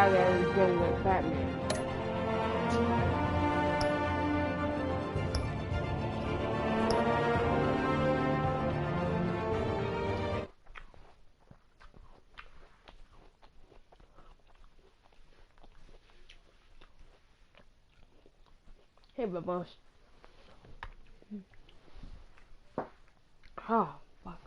guy that is getting with Batman. Hey, Babos. Oh, fuck.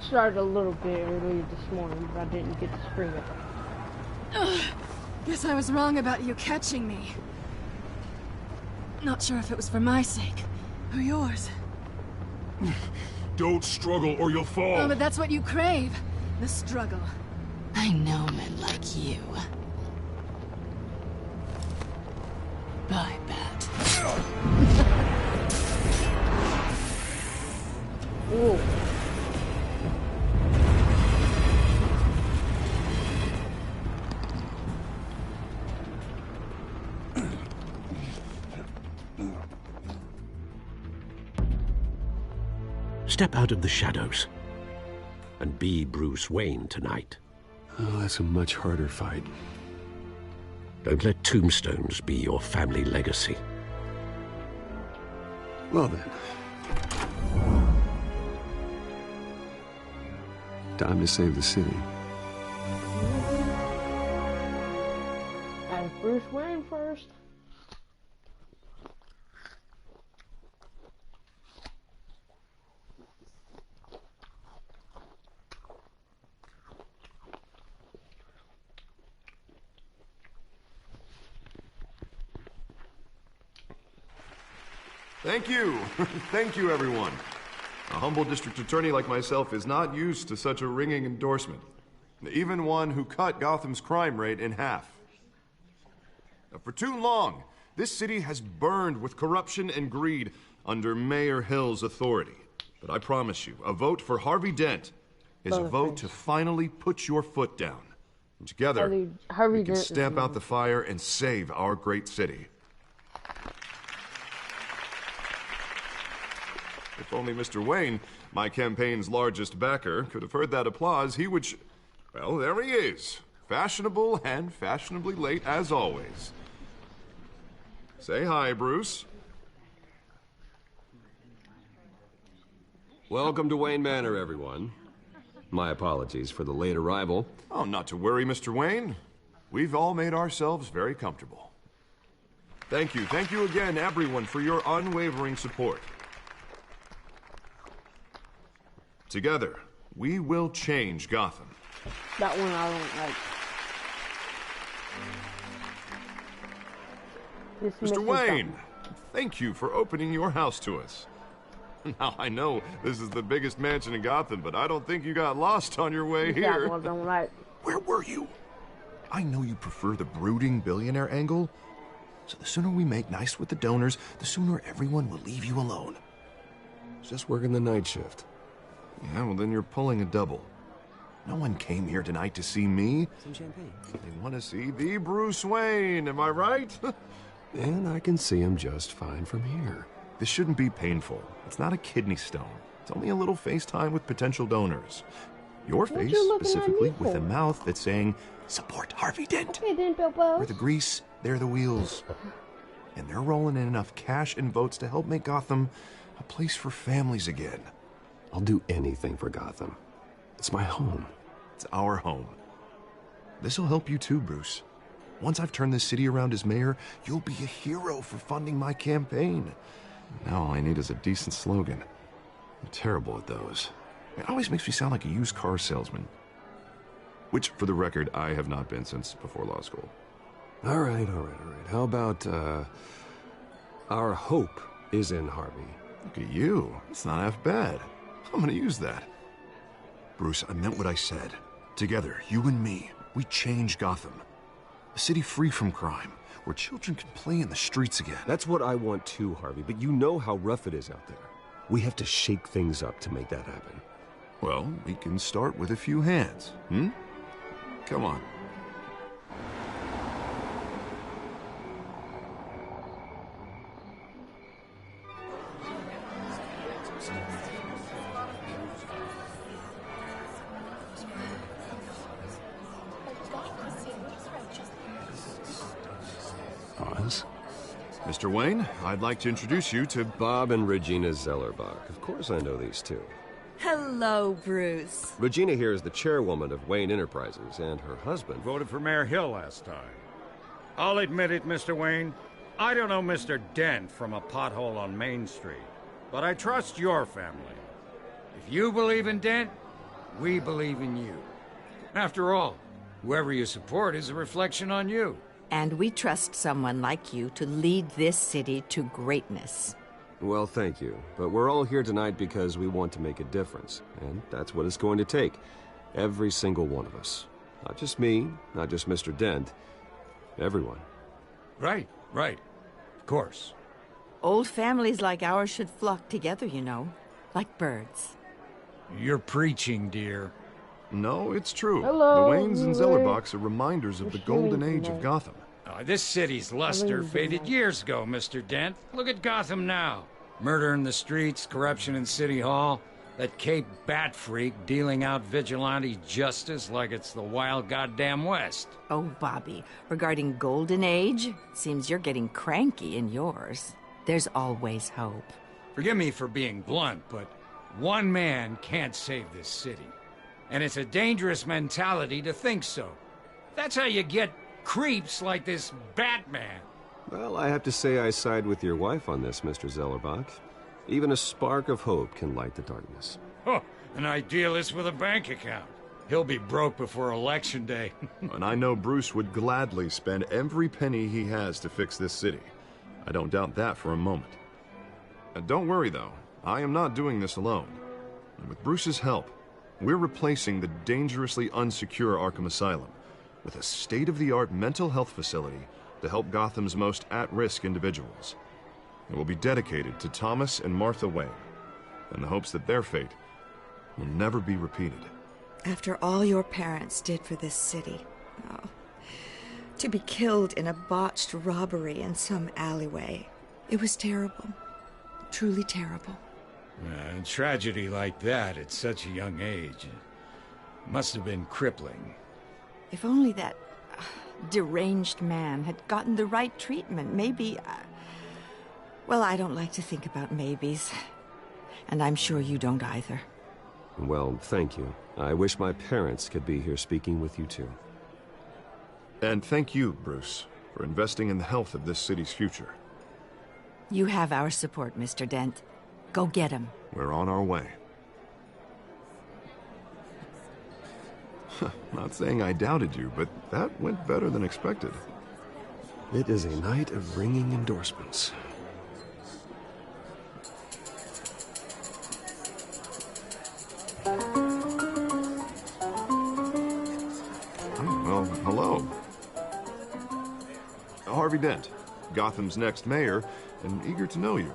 Started a little bit early this morning, but I didn't get to stream it. Guess I was wrong about you catching me. Not sure if it was for my sake or yours. Don't struggle or you'll fall. Oh, but that's what you crave. The struggle. I know men like you. Bye, Bat. Ooh. Step out of the shadows and be Bruce Wayne tonight. Oh, that's a much harder fight. Don't let tombstones be your family legacy. Well then. Time to save the city. As Bruce Wayne first. Thank you. Thank you, everyone. A humble district attorney like myself is not used to such a ringing endorsement. Even one who cut Gotham's crime rate in half. For too long, this city has burned with corruption and greed under Mayor Hill's authority. But I promise you, a vote for Harvey Dent is a vote to finally put your foot down. And together, we can stamp out the fire and save our great city. If only Mr. Wayne, my campaign's largest backer, could have heard that applause, he would well, there he is. Fashionable and fashionably late as always. Say hi, Bruce. Welcome to Wayne Manor, everyone. My apologies for the late arrival. Oh, not to worry, Mr. Wayne. We've all made ourselves very comfortable. Thank you again, everyone, for your unwavering support. Together, we will change Gotham. That one I don't like. Mr. Wayne, thank you for opening your house to us. Now, I know this is the biggest mansion in Gotham, but I don't think you got lost on your way here. That one I don't like. Where were you? I know you prefer the brooding billionaire angle, so the sooner we make nice with the donors, the sooner everyone will leave you alone. Just working the night shift. Yeah, well then you're pulling a double. No one came here tonight to see me. Some champagne. They want to see the Bruce Wayne, am I right? And I can see him just fine from here. This shouldn't be painful. It's not a kidney stone. It's only a little FaceTime with potential donors. Your face, specifically, with a mouth that's saying, support Harvey Dent. Okay, then, Bilbo. We're the grease, they're the wheels. And they're rolling in enough cash and votes to help make Gotham a place for families again. I'll do anything for Gotham. It's my home. It's our home. This'll help you too, Bruce. Once I've turned this city around as mayor, you'll be a hero for funding my campaign. Now all I need is a decent slogan. I'm terrible at those. It always makes me sound like a used car salesman. Which, for the record, I have not been since before law school. All right. How about, our hope is in Harvey? Look at you. It's not half bad. I'm gonna use that. Bruce, I meant what I said. Together, you and me, we change Gotham. A city free from crime, where children can play in the streets again. That's what I want too, Harvey, but you know how rough it is out there. We have to shake things up to make that happen. Well, we can start with a few hands, hmm? Come on. Oz? Mr. Wayne, I'd like to introduce you to... Bob and Regina Zellerbach. Of course I know these two. Hello, Bruce. Regina here is the chairwoman of Wayne Enterprises, and her husband... Voted for Mayor Hill last time. I'll admit it, Mr. Wayne. I don't know Mr. Dent from a pothole on Main Street, but I trust your family. If you believe in Dent, we believe in you. After all, whoever you support is a reflection on you. And we trust someone like you to lead this city to greatness. Well, thank you. But we're all here tonight because we want to make a difference. And that's what it's going to take. Every single one of us. Not just me, not just Mr. Dent. Everyone. Right. Of course. Old families like ours should flock together, you know. Like birds. You're preaching, dear. No, it's true. Hello, the Waynes and Ray. Zellerbachs are reminders of the What's golden doing age of tonight? Gotham. This city's luster Everything's faded right. years ago, Mr. Dent. Look at Gotham now. Murder in the streets, corruption in City Hall, that Cape Bat freak dealing out vigilante justice like it's the wild goddamn West. Oh, Bobby, regarding Golden Age, seems you're getting cranky in yours. There's always hope. Forgive me for being blunt, but one man can't save this city. And it's a dangerous mentality to think so. That's how you get creeps like this Batman. Well, I have to say I side with your wife on this, Mr. Zellerbach. Even a spark of hope can light the darkness. Oh, an idealist with a bank account. He'll be broke before Election Day. And I know Bruce would gladly spend every penny he has to fix this city. I don't doubt that for a moment. Don't worry, though. I am not doing this alone. And with Bruce's help, we're replacing the dangerously unsecure Arkham Asylum with a state-of-the-art mental health facility to help Gotham's most at-risk individuals. It will be dedicated to Thomas and Martha Wayne, in the hopes that their fate will never be repeated. After all your parents did for this city, oh, to be killed in a botched robbery in some alleyway, it was terrible. Truly terrible. A tragedy like that at such a young age must have been crippling. If only that deranged man had gotten the right treatment, maybe... well, I don't like to think about maybes. And I'm sure you don't either. Well, thank you. I wish my parents could be here speaking with you too. And thank you, Bruce, for investing in the health of this city's future. You have our support, Mr. Dent. Go get him. We're on our way. Not saying I doubted you, but that went better than expected. It is a night of ringing endorsements. Well, hello. Harvey Dent, Gotham's next mayor, and eager to know you.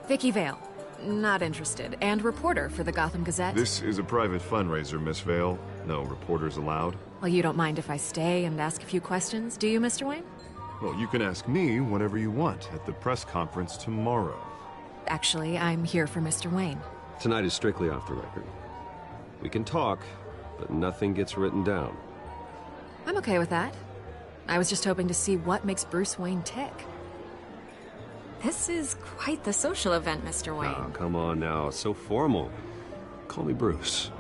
Vicky Vale. Not interested. And reporter for the Gotham Gazette. This is a private fundraiser, Miss Vale. No reporters allowed. Well, you don't mind if I stay and ask a few questions, do you, Mr. Wayne? Well, you can ask me whatever you want at the press conference tomorrow. Actually, I'm here for Mr. Wayne. Tonight is strictly off the record. We can talk, but nothing gets written down. I'm okay with that. I was just hoping to see what makes Bruce Wayne tick. This is quite the social event, Mr. Wayne. Oh, come on now. It's so formal. Call me Bruce.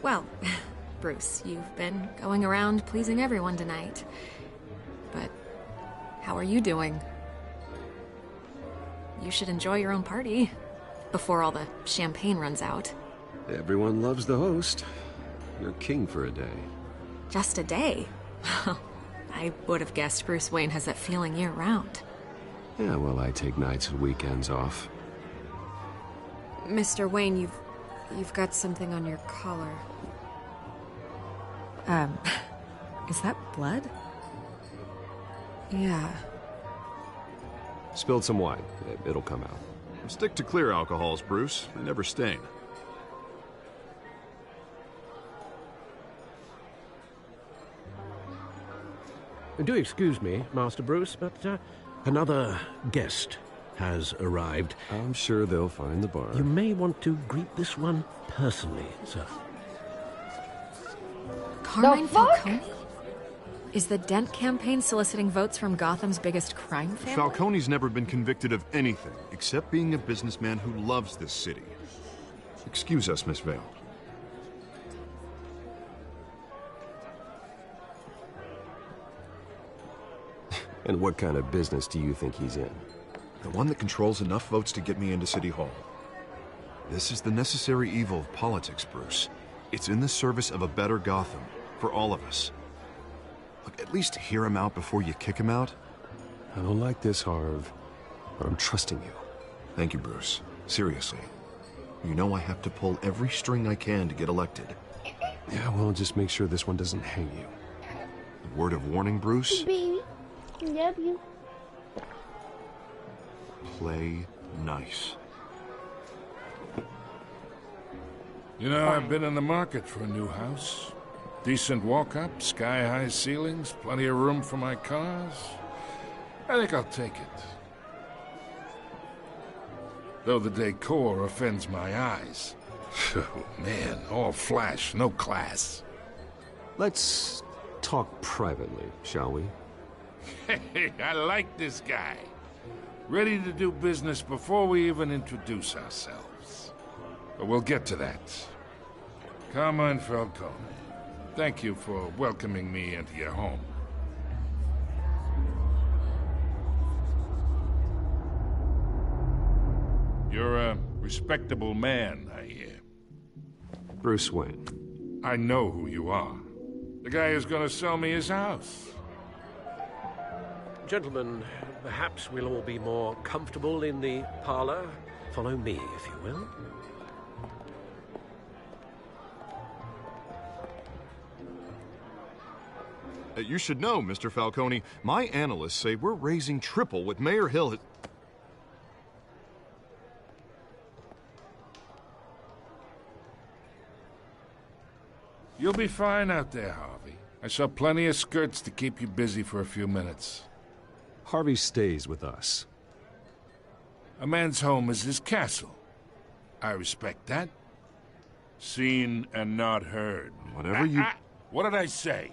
Well, Bruce, you've been going around pleasing everyone tonight. But how are you doing? You should enjoy your own party before all the champagne runs out. Everyone loves the host. You're king for a day. Just a day? I would have guessed Bruce Wayne has that feeling year-round. Yeah, well, I take nights and weekends off. Mr. Wayne, you've got something on your collar. Is that blood? Yeah. Spilled some wine. It'll come out. Stick to clear alcohols, Bruce. They never stain. Do excuse me, Master Bruce, but another guest has arrived. I'm sure they'll find the bar. You may want to greet this one personally, sir. Carmine Falcone? Is the Dent campaign soliciting votes from Gotham's biggest crime family? Falcone's never been convicted of anything, except being a businessman who loves this city. Excuse us, Miss Vale. And what kind of business do you think he's in? The one that controls enough votes to get me into City Hall. This is the necessary evil of politics, Bruce. It's in the service of a better Gotham, for all of us. Look, at least hear him out before you kick him out. I don't like this, Harv, but I'm trusting you. Thank you, Bruce. Seriously. You know I have to pull every string I can to get elected. Yeah, well, just make sure this one doesn't hang you. Word of warning, Bruce? Baby, love you. Play nice. You know, I've been in the market for a new house. Decent walk-up, sky-high ceilings, plenty of room for my cars. I think I'll take it. Though the decor offends my eyes. Oh, man, all flash, no class. Let's talk privately, shall we? Hey, I like this guy. Ready to do business before we even introduce ourselves. But we'll get to that. Carmine Falcone, thank you for welcoming me into your home. You're a respectable man, I hear. Bruce Wayne. I know who you are. The guy who's gonna sell me his house. Gentlemen, perhaps we'll all be more comfortable in the parlor. Follow me, if you will. You should know, Mr. Falcone, my analysts say we're raising triple what Mayor Hill has... You'll be fine out there, Harvey. I saw plenty of skirts to keep you busy for a few minutes. Harvey stays with us. A man's home is his castle. I respect that. Seen and not heard. Whatever you... What did I say?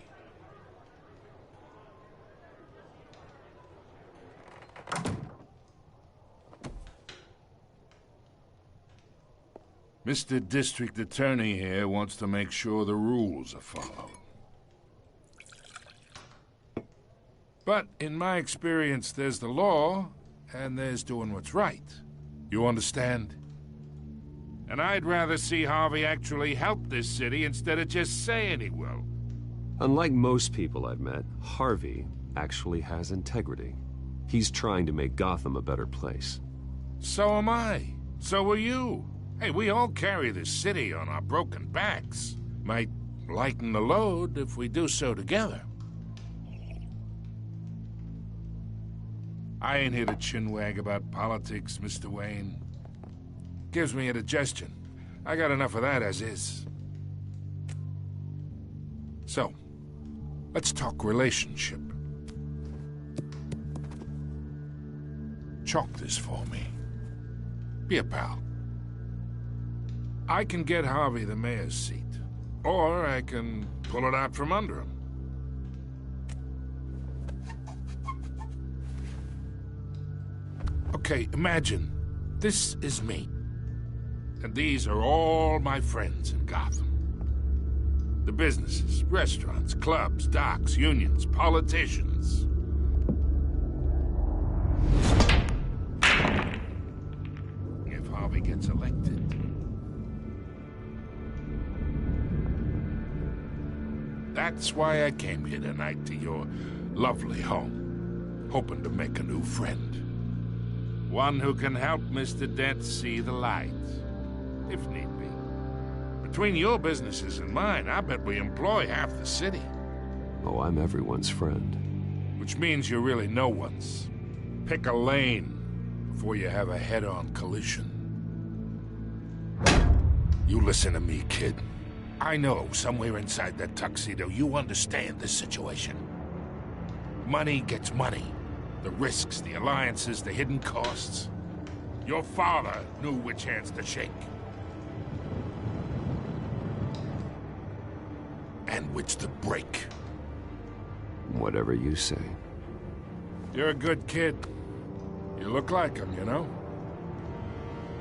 Mr. District Attorney here wants to make sure the rules are followed. But in my experience, there's the law, and there's doing what's right. You understand? And I'd rather see Harvey actually help this city instead of just saying he will. Unlike most people I've met, Harvey actually has integrity. He's trying to make Gotham a better place. So am I. So are you. Hey, we all carry this city on our broken backs. Might lighten the load if we do so together. I ain't here to chinwag about politics, Mr. Wayne. Gives me indigestion. I got enough of that as is. So, let's talk relationship. Chalk this for me. Be a pal. I can get Harvey the mayor's seat, or I can pull it out from under him. Okay, imagine this is me, and these are all my friends in Gotham. The businesses, restaurants, clubs, docks, unions, politicians. If Harvey gets elected, that's why I came here tonight to your lovely home, hoping to make a new friend. One who can help Mr. Dent see the light, if need be. Between your businesses and mine, I bet we employ half the city. Oh, I'm everyone's friend. Which means you're really no one's. Pick a lane before you have a head-on collision. You listen to me, kid. I know somewhere inside that tuxedo you understand this situation. Money gets money. The risks, the alliances, the hidden costs. Your father knew which hands to shake. And which to break. Whatever you say. You're a good kid. You look like him, you know?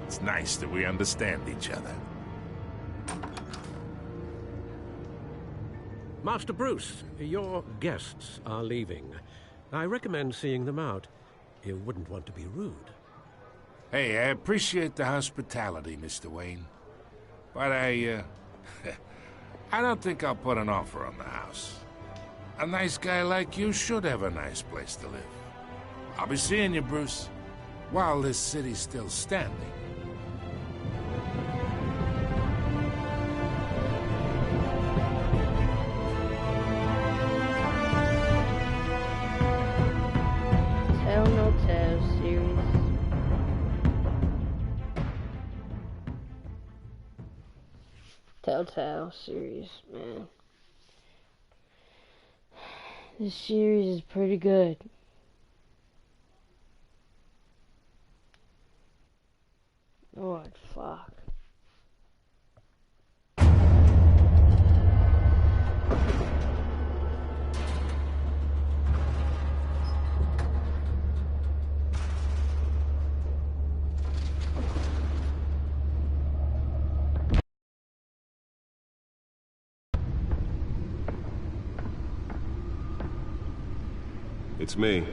It's nice that we understand each other. Master Bruce, your guests are leaving. I recommend seeing them out. You wouldn't want to be rude. Hey, I appreciate the hospitality, Mr. Wayne. But I don't think I'll put an offer on the house. A nice guy like you should have a nice place to live. I'll be seeing you, Bruce, while this city's still standing. Tell No Tales series. Telltale series, man. This series is pretty good. Lord, fuck. It's me.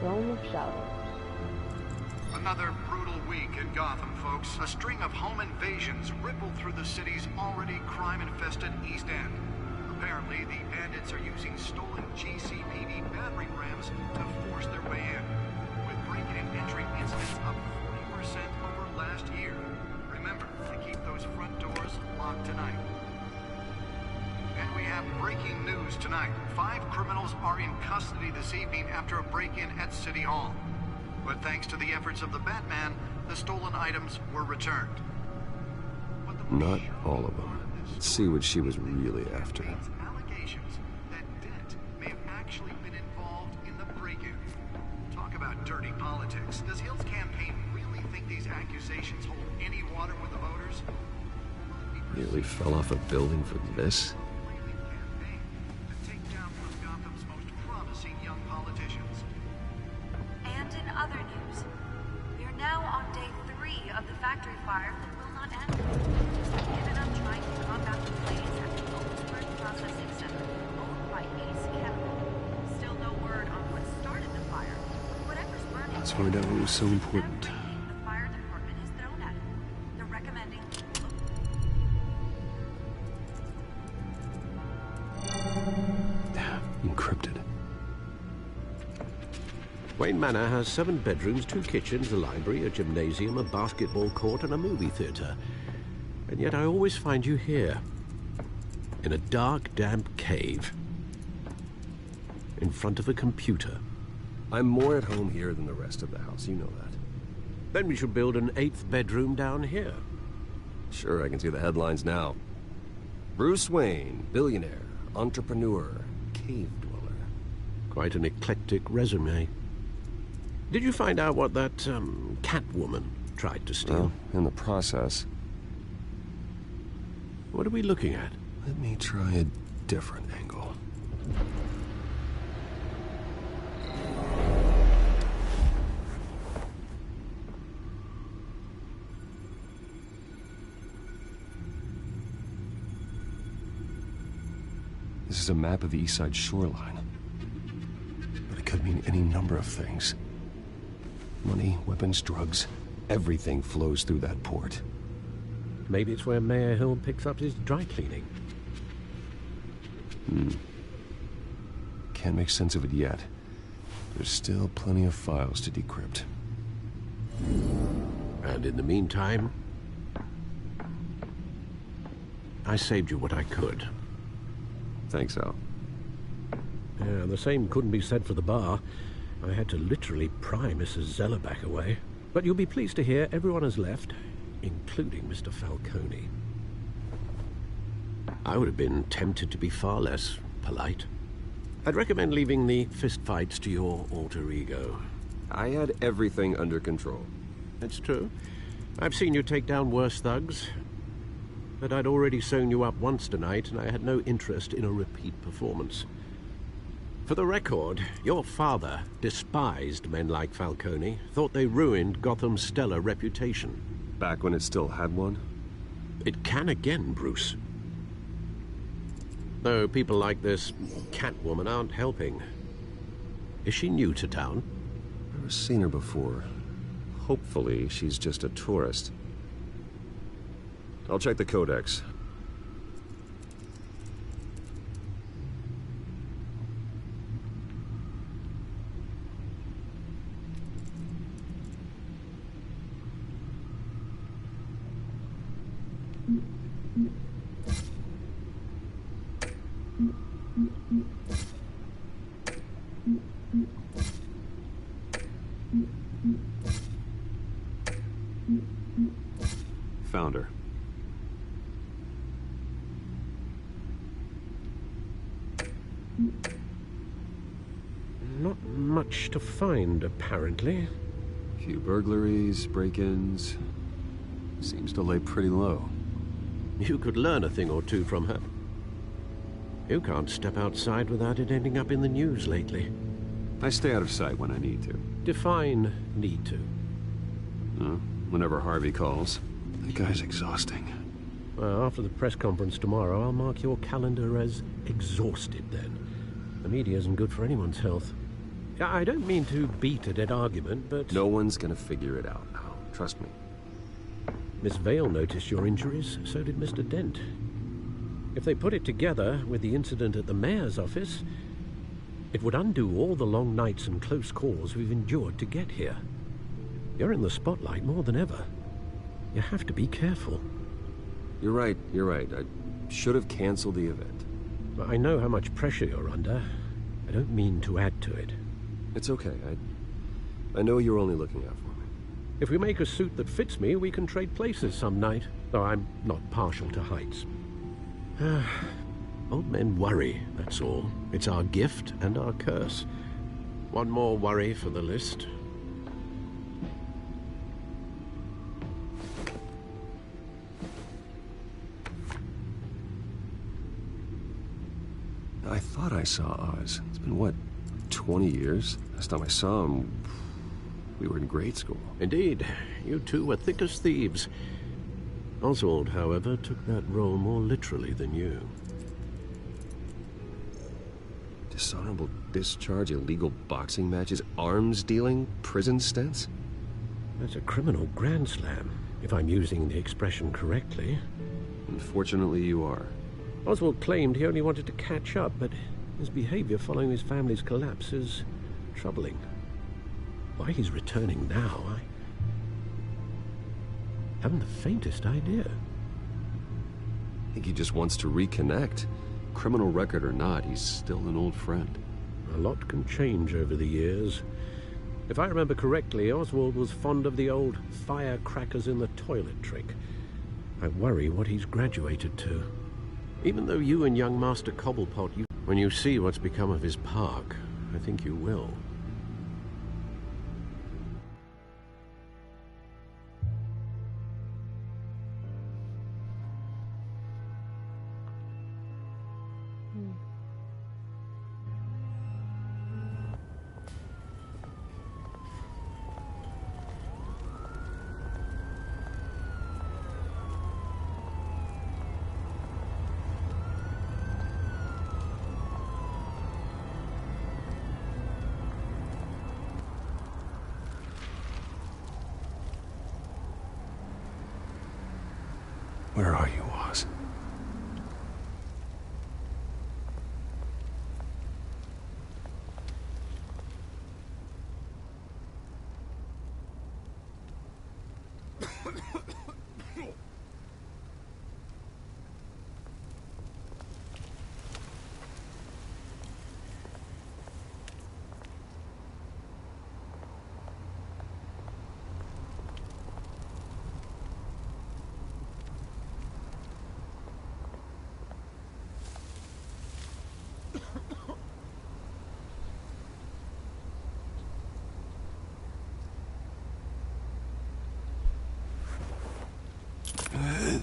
Realm of Shadows. Another brutal week in Gotham, folks. A string of home invasions rippled through the city's already crime-infested East End. Apparently, the bandits are using stolen GCPD battering rams to force their way in, with break-in and entry incidents up 40% over last year. Remember to keep those front doors locked tonight. And we have breaking news tonight. 5 criminals are in custody this evening after a break-in at City Hall. But thanks to the efforts of the Batman, the stolen items were returned. Not all of them. Let's see what she was really after. Allegations that Dent may have actually been involved in the break-in. Talk about dirty politics. Does Hill's campaign really think these accusations hold any water with the voters? Nearly fell off a building for this? And in other news, we are now on day 3 of the factory fire that will not end. Given up trying to combat the blaze at the Owensburg Processing Center, owned by Ace Chemical. Still no word on what started the fire. Whatever's burning. Let's find out what was so important. The fire department has thrown at it. They're recommending. Encrypted. Wayne Manor has 7 bedrooms, 2 kitchens, a library, a gymnasium, a basketball court, and a movie theater. And yet I always find you here, in a dark, damp cave, in front of a computer. I'm more at home here than the rest of the house, you know that. Then we should build an 8th bedroom down here. Sure, I can see the headlines now. Bruce Wayne, billionaire, entrepreneur, cave dweller. Quite an eclectic resume. Did you find out what that, Catwoman tried to steal? Well, in the process. What are we looking at? Let me try a different angle. This is a map of the East Side shoreline. But it could mean any number of things. Money, weapons, drugs. Everything flows through that port. Maybe it's where Mayor Hill picks up his dry cleaning. Can't make sense of it yet. There's still plenty of files to decrypt. And in the meantime, I saved you what I could. Thanks, Al. Yeah, the same couldn't be said for the bar. I had to literally pry Mrs. Zellerback away. But you'll be pleased to hear everyone has left, including Mr. Falcone. I would have been tempted to be far less polite. I'd recommend leaving the fistfights to your alter ego. I had everything under control. It's true. I've seen you take down worse thugs. But I'd already sewn you up once tonight, and I had no interest in a repeat performance. For the record, your father despised men like Falcone, thought they ruined Gotham's stellar reputation. Back when it still had one? It can again, Bruce. Though people like this Catwoman aren't helping. Is she new to town? I've seen her before. Hopefully, she's just a tourist. I'll check the codex. Found her. Not much to find, apparently. Few burglaries, break-ins. Seems to lay pretty low. You could learn a thing or two from her. You can't step outside without it ending up in the news lately. I stay out of sight when I need to. Define need to. Whenever Harvey calls. That guy's exhausting. Well, after the press conference tomorrow, I'll mark your calendar as exhausted then. The media isn't good for anyone's health. I don't mean to beat a dead argument, but... No one's gonna figure it out now. Trust me. Miss Vale noticed your injuries, so did Mr. Dent. If they put it together with the incident at the mayor's office, it would undo all the long nights and close calls we've endured to get here. You're in the spotlight more than ever. You have to be careful. You're right. I should have canceled the event. I know how much pressure you're under. I don't mean to add to it. It's okay. I know you're only looking out for me. If we make a suit that fits me, we can trade places some night. Though I'm not partial to heights. Old men worry, that's all. It's our gift and our curse. One more worry for the list. I thought I saw Oz. It's been, what, 20 years? Last time I saw him, we were in grade school. Indeed. You two were thick as thieves. Oswald, however, took that role more literally than you. Dishonorable discharge, illegal boxing matches, arms dealing, prison stints? That's a criminal grand slam, if I'm using the expression correctly. Unfortunately, you are. Oswald claimed he only wanted to catch up, but his behavior following his family's collapse is troubling. Why he's returning now, I haven't the faintest idea. I think he just wants to reconnect. Criminal record or not, he's still an old friend. A lot can change over the years. If I remember correctly, Oswald was fond of the old firecrackers in the toilet trick. I worry what he's graduated to. Even though you and young Master Cobblepot, when you see what's become of his park, I think you will.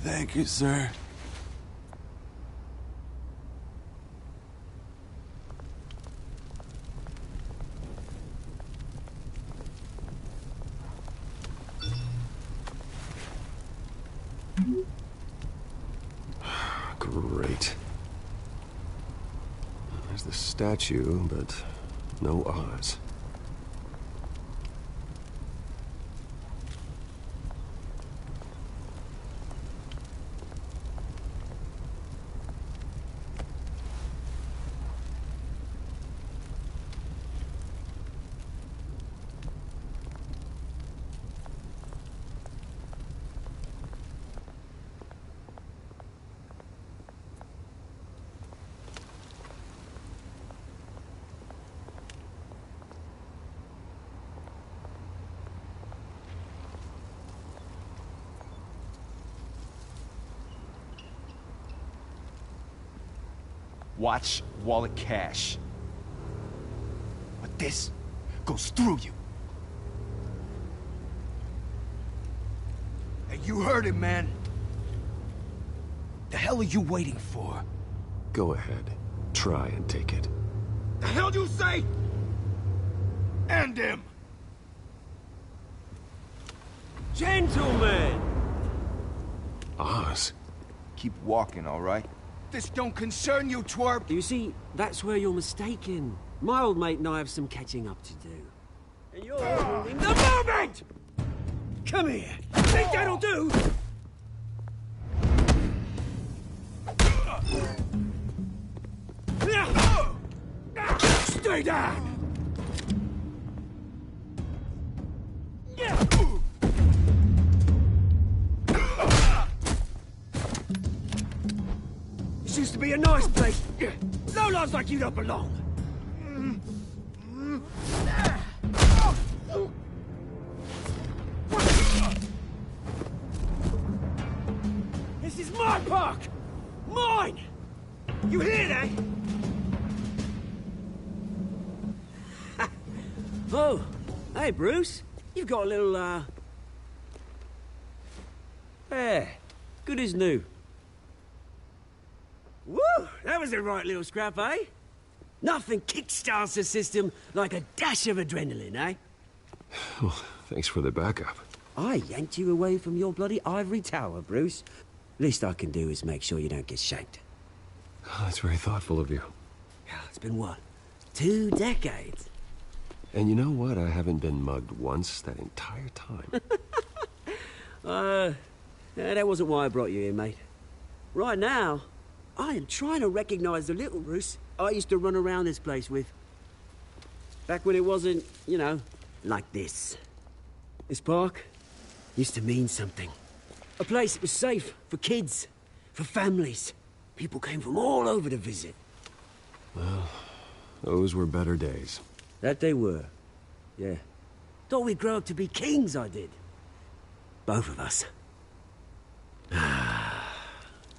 Thank you, sir. Great. There's the statue, but no Oz. Watch wallet cash. But this goes through you. Hey, you heard him, man. The hell are you waiting for? Go ahead. Try and take it. The hell do you say? End him! Gentlemen! Oz. Keep walking, all right? This don't concern you, twerp! You see, that's where you're mistaken. My old mate and I have some catching up to do. And you're ruining the moment! Come here! Think that'll do? Stay down! This used to be a nice place. No lives like you don't belong. This is my park! Mine! You hear that? Oh, hey, Bruce. You've got a little, Yeah, good as new. Woo! That was a right little scrap, eh? Nothing kickstarts the system like a dash of adrenaline, eh? Well, thanks for the backup. I yanked you away from your bloody ivory tower, Bruce. Least I can do is make sure you don't get shanked. Oh, that's very thoughtful of you. It's been what? 2 decades? And you know what? I haven't been mugged once that entire time. That wasn't why I brought you here, mate. Right now, I am trying to recognize the little Bruce I used to run around this place with. Back when it wasn't, you know, like this. This park used to mean something. A place that was safe for kids, for families. People came from all over to visit. Well, those were better days. That they were. Yeah. Thought we'd grow up to be kings, I did. Both of us.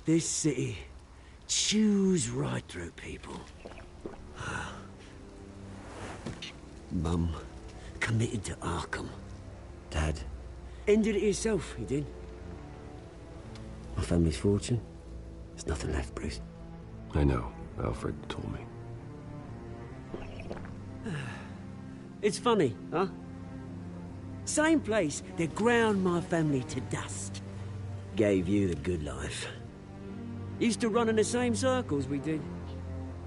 This city chews right through people. Mum committed to Arkham. Dad ended it himself, he did. My family's fortune. There's nothing left, Bruce. I know. Alfred told me. It's funny, huh? Same place that ground my family to dust. Gave you the good life. Used to run in the same circles we did.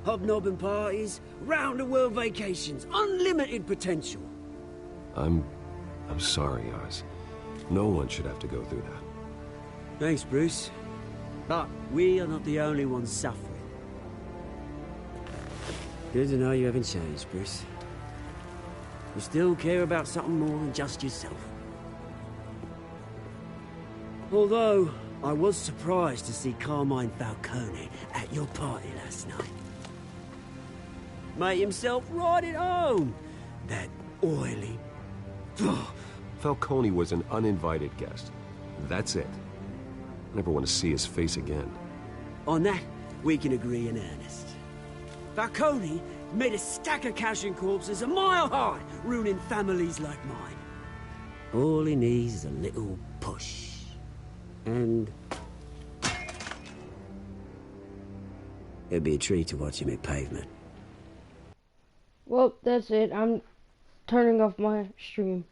Hobnobbing parties, round-the-world vacations, unlimited potential. I'm sorry, Oz. No one should have to go through that. Thanks, Bruce. But we are not the only ones suffering. Good to know you haven't changed, Bruce. You still care about something more than just yourself. Although, I was surprised to see Carmine Falcone at your party last night. Made himself right at home. That oily... Falcone was an uninvited guest. That's it. Never want to see his face again. On that, we can agree in earnest. Falcone made a stack of cashing corpses a mile high, ruining families like mine. All he needs is a little push. And It'd be a treat to watch him hit pavement. Well, that's it. I'm turning off my stream.